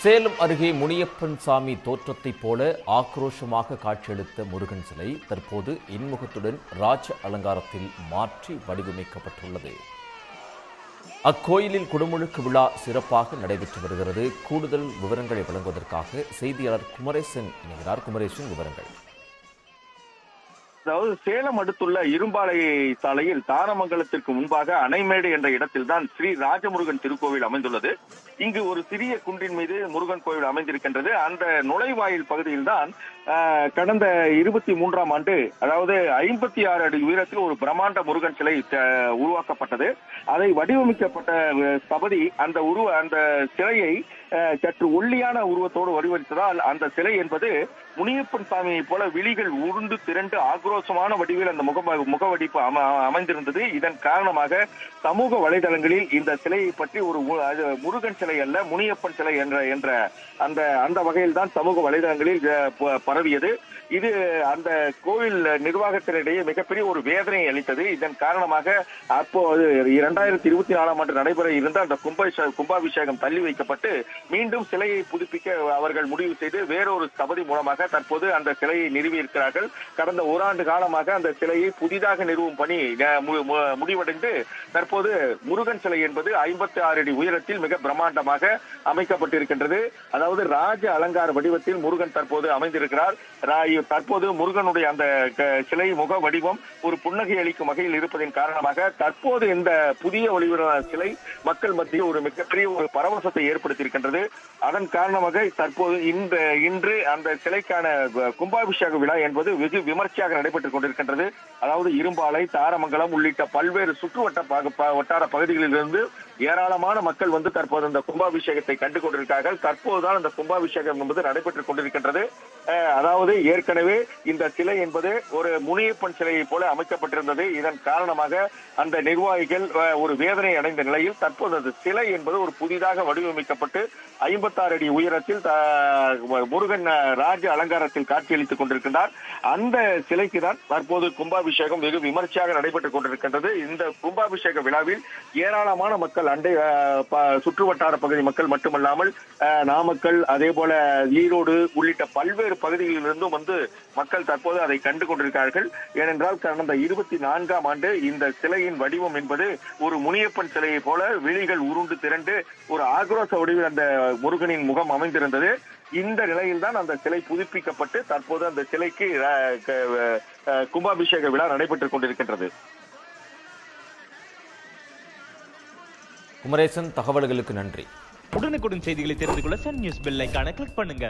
சேலம் அருகே முனியப்பன் சாமி தோற்றத்தைப் போல ஆக்ரோஷமாக காட்சியளித்த முருகன் சிலை தற்போது இன்முகத்துடன் ராஜ அலங்காரத்தில் மாற்றி வடிவமைக்கப்பட்டுள்ளது. அக்கோயிலில் குடமுழுக்கு விழா சிறப்பாக நடைபெற்று வருகிறது. கூடுதல் விவரங்களை வழங்குவதற்காக செய்தியாளர் குமரேசன் இணைகிறார். குமரேசன், விவரங்கள். அதாவது சேலம் அடுத்துள்ள இரும்பாலை சாலையில் தாரமங்கலத்திற்கு முன்பாக அணைமேடு என்ற இடத்தில்தான் ஸ்ரீ ராஜமுருகன் திருக்கோவில் அமைந்துள்ளது. இங்கு ஒரு சிறிய குன்றின் மீது முருகன் கோவில் அமைந்திருக்கின்றது. அந்த நுழைவாயில் பகுதியில்தான் கடந்த 23ஆம் ஆண்டு, அதாவது 56 அடி உயரத்தில் ஒரு பிரம்மாண்ட முருகன் சிலை உருவாக்கப்பட்டது. அதை வடிவமைக்கப்பட்ட ஸ்தபதி அந்த சிலையை சற்று ஒல்லியான உருவத்தோடு வடிவமைத்ததால் அந்த சிலை என்பது முனியப்பன் சாமியை போல விழிகள் உருண்டு திரண்டு ஆக்ரோஷமான வடிவில் அந்த முகவடிப்பு அமைந்திருந்தது. இதன் காரணமாக சமூக வலைதளங்களில் இந்த சிலையை பற்றி ஒரு முருகன் சிலை அல்ல, முனியப்பன் சிலை என்ற அந்த வகையில் தான் சமூக வலைதளங்களில் பரவியது. இது அந்த கோவில் நிர்வாகத்தினிடையே மிகப்பெரிய ஒரு வேதனையை அளித்தது. இதன் காரணமாக அப்போது 2024ஆம் ஆண்டு நடைபெற இருந்த அந்த கும்பாபிஷேகம் தள்ளி வைக்கப்பட்டு மீண்டும் சிலையை புதுப்பிக்க அவர்கள் முடிவு செய்து வேறொரு ஸ்தபதி மூலமாக தற்போது அந்த சிலையை நிறுவியிருக்கிறார்கள். கடந்த ஓராண்டு காலமாக அந்த சிலையை புதிதாக நிறுவும் பணி முடிவடைந்து தற்போது முருகன் சிலை என்பது 56 அடி உயரத்தில் மிக பிரம்மாண்டமாக அமைக்கப்பட்டிருக்கின்றது. அதாவது ராஜ அலங்கார வடிவத்தில் முருகன் தற்போது அமைந்திருக்கிறார். தற்போது முருகனுடைய அந்த சிலை முக வடிவம் ஒரு புன்னகை அளிக்கும் வகையில் இருப்பதன் காரணமாக தற்போது இந்த புதிய ஒளிவர சிலை மக்கள் மத்தியில் ஒரு மிகப்பெரிய ஒரு பரவசத்தை ஏற்படுத்தியிருக்கின்றது. அதன் காரணமாக தற்போது இன்று அந்த சிலைக்கான கும்பாபிஷேக விழா என்பது வெகு விமர்சையாக நடைபெற்றுக் கொண்டிருக்கின்றது. அதாவது இரும்பாலை, தாரமங்கலம் உள்ளிட்ட பல்வேறு வட்டார பகுதிகளிலிருந்து ஏராளமான மக்கள் வந்து தற்போது அந்த கும்பாபிஷேகத்தை கண்டு கொண்டிருக்கிறார்கள். தற்போதுதான் அந்த கும்பாபிஷேகம் என்பது நடைபெற்றுக் கொண்டிருக்கின்றது. அதாவது ஏற்கனவே இந்த சிலை என்பது ஒரு முனியப்பன் சிலையை போல அமைக்கப்பட்டிருந்தது. இதன் காரணமாக அந்த நிர்வாகிகள் ஒரு வேதனை அடைந்த நிலையில் தற்போது அந்த சிலை என்பது ஒரு புதிதாக வடிவமைக்கப்பட்டு 56 அடி உயரத்தில் முருகன் ராஜ அலங்காரத்தில் காட்சியளித்துக் கொண்டிருக்கின்றார். அந்த சிலைக்கு தான் தற்போது கும்பாபிஷேகம் வெகு விமர்சையாக நடைபெற்றுக் கொண்டிருக்கின்றது. இந்த கும்பாபிஷேக விழாவில் ஏராளமான மக்கள் சுற்று வட்டார பகுதி மக்கள் மட்டுமல்லாமல் நாமக்கல், அதே போல ஈரோடு உள்ளிட்ட பல்வேறு பகுதிகளில் இருந்தும் வந்து மக்கள் தற்போது அதை கண்டு கொண்டிருக்கிறார்கள். ஏனென்றால் கடந்த 24ஆம் ஆண்டு இந்த சிலையின் வடிவம் என்பது ஒரு முனியப்பன் சிலையை போல விழிகள் உருண்டு திரண்டு ஒரு ஆக்ரோஷ வடிவில் அந்த முருகனின் முகம் அமைந்திருந்தது. இந்த நிலையில் தான் அந்த சிலை புதுப்பிக்கப்பட்டு தற்போது அந்த சிலைக்கு கும்பாபிஷேக விழா நடைபெற்றுக் கொண்டிருக்கின்றது. குமரேசன், தகவல்களுக்கு நன்றி. உடனுக்குடன் செய்திகளை தெரிந்து கொள்ள சன் நியூஸ் பெல் ஐகானை கிளிக் பண்ணுங்க.